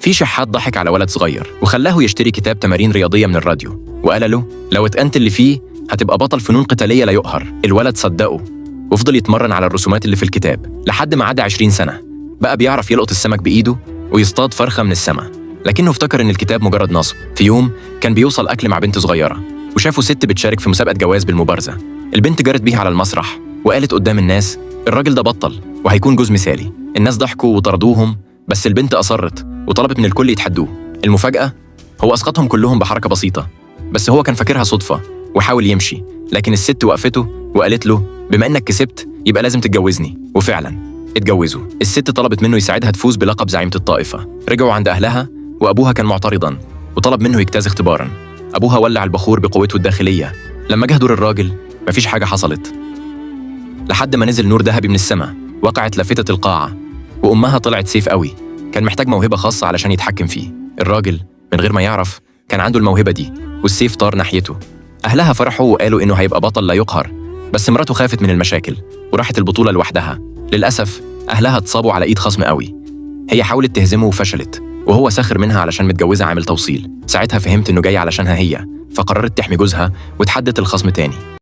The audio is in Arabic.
في شحات ضحك على ولد صغير وخلاه يشتري كتاب تمارين رياضية من الراديو، وقال له لو اتقنت اللي فيه هتبقى بطل فنون قتالية لا يقهر. الولد صدقه وفضل يتمرن على الرسومات اللي في الكتاب لحد ما عدى 20 سنة. بقى بيعرف يلقط السمك بإيده ويصطاد فرخة من السماء، لكنه افتكر إن الكتاب مجرد نصب. في يوم كان بيوصل أكل مع بنت صغيرة وشافوا ست بتشارك في مسابقة جواز بالمبارزة. البنت جرت بيها على المسرح وقالت قدام الناس الراجل ده بطل وهيكون جوز مثالي. الناس ضحكوا وطردوهم، بس البنت أصرت وطلبت من الكل يتحدوه. المفاجأة هو أسقطهم كلهم بحركة بسيطة، بس هو كان فاكرها صدفة وحاول يمشي، لكن الست وقفته وقالت له بما إنك كسبت يبقى لازم تتجوزني. وفعلا اتجوزوا. الست طلبت منه يساعدها تفوز بلقب زعيمة الطائفة. رجعوا عند أهلها وأبوها كان معترضا وطلب منه يجتاز اختبارا. أبوها ولع البخور بقوته الداخلية. لما جه دور الراجل مفيش حاجة حصلت لحد ما نزل نور ذهبي من السماء. وقعت لافتة القاعة وأمها طلعت سيف قوي، كان محتاج موهبة خاصة علشان يتحكم فيه. الراجل من غير ما يعرف كان عنده الموهبة دي والسيف طار ناحيته. أهلها فرحوا وقالوا إنه هيبقى بطل لا يقهر، بس مراته خافت من المشاكل وراحت البطولة لوحدها. للأسف أهلها اتصابوا على إيد خصم قوي. هي حاولت تهزمه وفشلت، وهو ساخر منها علشان متجوزة عامل توصيل. ساعتها فهمت إنه جاي علشانها هي، فقررت تحمي جوزها وتحدت الخصم تاني.